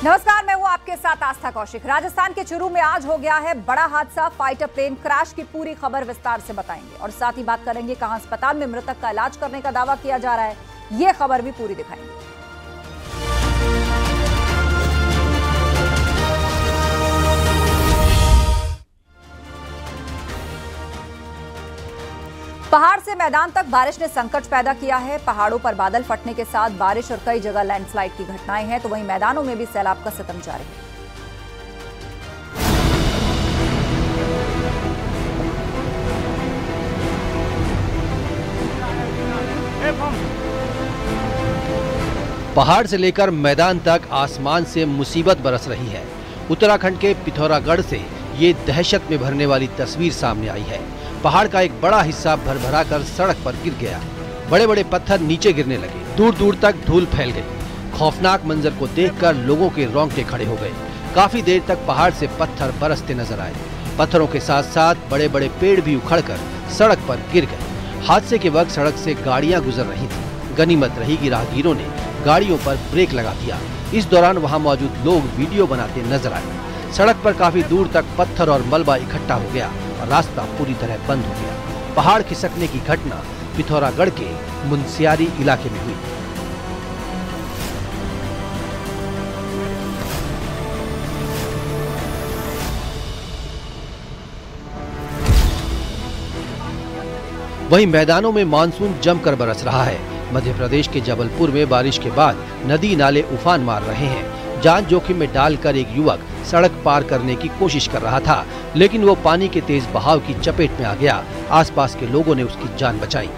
नमस्कार, मैं हूं आपके साथ आस्था कौशिक। राजस्थान के चुरू में आज हो गया है बड़ा हादसा। फाइटर प्लेन क्रैश की पूरी खबर विस्तार से बताएंगे और साथ ही बात करेंगे कहां अस्पताल में मृतक का इलाज करने का दावा किया जा रहा है, यह खबर भी पूरी दिखाएंगे। पहाड़ से मैदान तक बारिश ने संकट पैदा किया है। पहाड़ों पर बादल फटने के साथ बारिश और कई जगह लैंडस्लाइड की घटनाएं हैं, तो वहीं मैदानों में भी सैलाब का सितम जारी है। पहाड़ से लेकर मैदान तक आसमान से मुसीबत बरस रही है। उत्तराखंड के पिथौरागढ़ से ये दहशत में भरने वाली तस्वीर सामने आई है। पहाड़ का एक बड़ा हिस्सा भरभरा कर सड़क पर गिर गया। बड़े बड़े पत्थर नीचे गिरने लगे, दूर दूर तक धूल फैल गई। खौफनाक मंजर को देखकर लोगों के रोंगटे खड़े हो गए। काफी देर तक पहाड़ से पत्थर बरसते नजर आए। पत्थरों के साथ साथ बड़े बड़े पेड़ भी उखड़कर सड़क पर गिर गए। हादसे के वक्त सड़क से गाड़ियां गुजर रही थी। गनीमत रही कि राहगीरों ने गाड़ियों पर ब्रेक लगा दिया। इस दौरान वहां मौजूद लोग वीडियो बनाते नजर आए। सड़क पर काफी दूर तक पत्थर और मलबा इकट्ठा हो गया और रास्ता पूरी तरह बंद हो गया। पहाड़ खिसकने की घटना पिथौरागढ़ के मुनस्यारी इलाके में हुई। वहीं मैदानों में मानसून जमकर बरस रहा है। मध्य प्रदेश के जबलपुर में बारिश के बाद नदी नाले उफान मार रहे हैं। जान जोखिम में डालकर एक युवक सड़क पार करने की कोशिश कर रहा था, लेकिन वो पानी के तेज बहाव की चपेट में आ गया। आसपास के लोगों ने उसकी जान बचाई।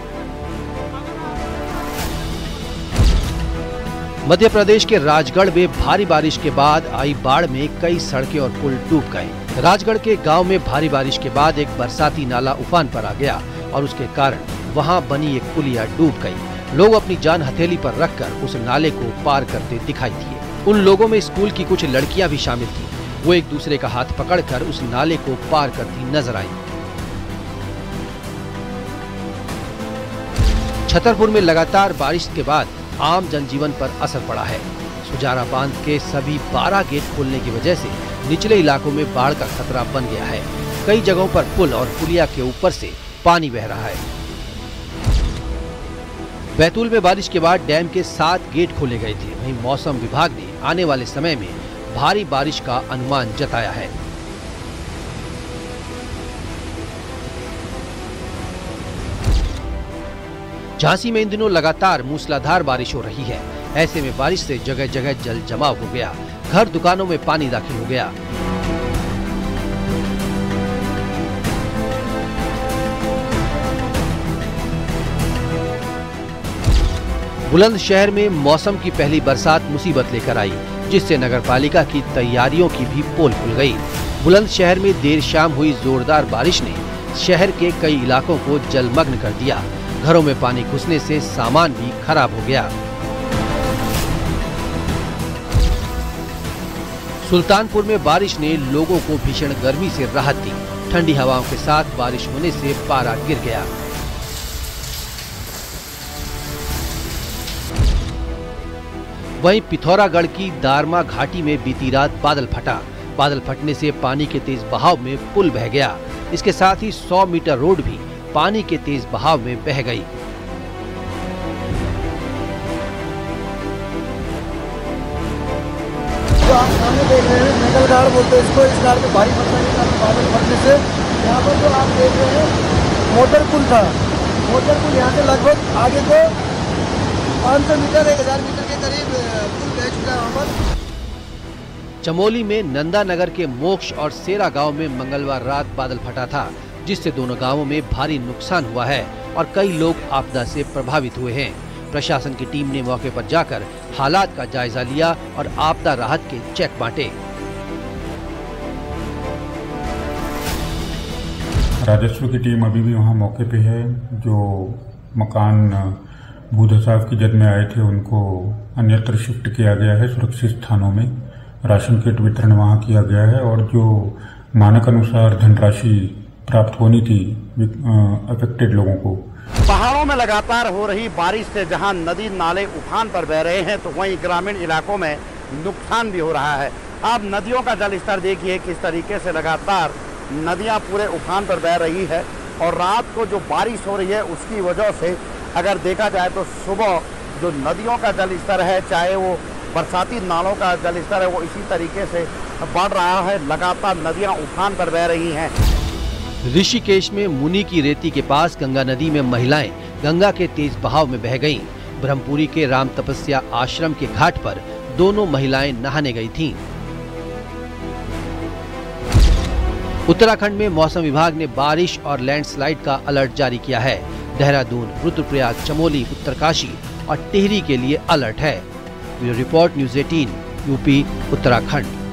मध्य प्रदेश के राजगढ़ में भारी बारिश के बाद आई बाढ़ में कई सड़कें और पुल डूब गए। राजगढ़ के गांव में भारी बारिश के बाद एक बरसाती नाला उफान पर आ गया और उसके कारण वहां बनी एक पुलिया डूब गई। लोग अपनी जान हथेली पर रखकर उस नाले को पार करते दिखाई दिए। उन लोगों में स्कूल की कुछ लड़कियां भी शामिल थीं। वो एक दूसरे का हाथ पकड़कर उस नाले को पार करती नजर आई। छतरपुर में लगातार बारिश के बाद आम जनजीवन पर असर पड़ा है। सुजारा बांध के सभी 12 गेट खोलने की वजह से निचले इलाकों में बाढ़ का खतरा बन गया है। कई जगहों पर पुल और पुलिया के ऊपर से पानी बह रहा है। बैतूल में बारिश के बाद डैम के 7 गेट खोले गए थे। वहीं मौसम विभाग ने आने वाले समय में भारी बारिश का अनुमान जताया है। झांसी में इन दिनों लगातार मूसलाधार बारिश हो रही है। ऐसे में बारिश से जगह जगह जल जमाव हो गया। घर दुकानों में पानी दाखिल हो गया। बुलंदशहर में मौसम की पहली बरसात मुसीबत लेकर आई, जिससे नगरपालिका की तैयारियों की भी पोल खुल गई। बुलंदशहर में देर शाम हुई जोरदार बारिश ने शहर के कई इलाकों को जलमग्न कर दिया। घरों में पानी घुसने से सामान भी खराब हो गया। सुल्तानपुर में बारिश ने लोगों को भीषण गर्मी से राहत दी। ठंडी हवाओं के साथ बारिश होने से पारा गिर गया। वहीं पिथौरागढ़ की दारमा घाटी में बीती रात बादल फटा। बादल फटने से पानी के तेज बहाव में पुल बह गया। इसके साथ ही 100 मीटर रोड भी पानी के तेज बहाव में बह गई। जो आप सामने देख रहे हैं मेघल गाड़ बोलते हैं इसको। इस गाड़ पे भारी वर्षा के कारण बादल फटने से यहाँ पर जो आप देख रहे हैं मोटर पुल था। मोटर पुल यहाँ से लगभग आगे को 500 मीटर 1000 मीटर के करीब पुल बह चुका है। वहाँ पर चमोली में नंदा नगर के मोक्ष और सेरा गांव में मंगलवार रात बादल फटा था, जिससे दोनों गांवों में भारी नुकसान हुआ है और कई लोग आपदा से प्रभावित हुए हैं। प्रशासन की टीम ने मौके पर जाकर हालात का जायजा लिया और आपदा राहत के चेक बांटे। राजस्व की टीम अभी भी वहां मौके पे है। जो मकान भूधसाव की जद में आए थे उनको अन्यत्र शिफ्ट किया गया है। सुरक्षित स्थानों में राशन किट वितरण वहां किया गया है और जो मानक अनुसार धनराशि प्राप्त होनी थी अफेक्टेड लोगों को। पहाड़ों में लगातार हो रही बारिश से जहां नदी नाले उफान पर बह रहे हैं, तो वहीं ग्रामीण इलाकों में नुकसान भी हो रहा है। आप नदियों का जल स्तर देखिए किस तरीके से लगातार नदियां पूरे उफान पर बह रही है और रात को जो बारिश हो रही है उसकी वजह से अगर देखा जाए तो सुबह जो नदियों का जल स्तर है, चाहे वो बरसाती नालों का जल स्तर है, वो इसी तरीके से बढ़ रहा है। लगातार नदियां उफान पर बह रही हैं। ऋषिकेश में मुनि की रेती के पास गंगा नदी में महिलाएं गंगा के तेज बहाव में बह गईं। ब्रह्मपुरी के राम तपस्या आश्रम के घाट पर दोनों महिलाएं नहाने गई थीं। उत्तराखंड में मौसम विभाग ने बारिश और लैंडस्लाइड का अलर्ट जारी किया है। देहरादून, रुद्रप्रयाग, चमोली, उत्तरकाशी और टिहरी के लिए अलर्ट है। Bureau report, news 18, UP, Uttarakhand.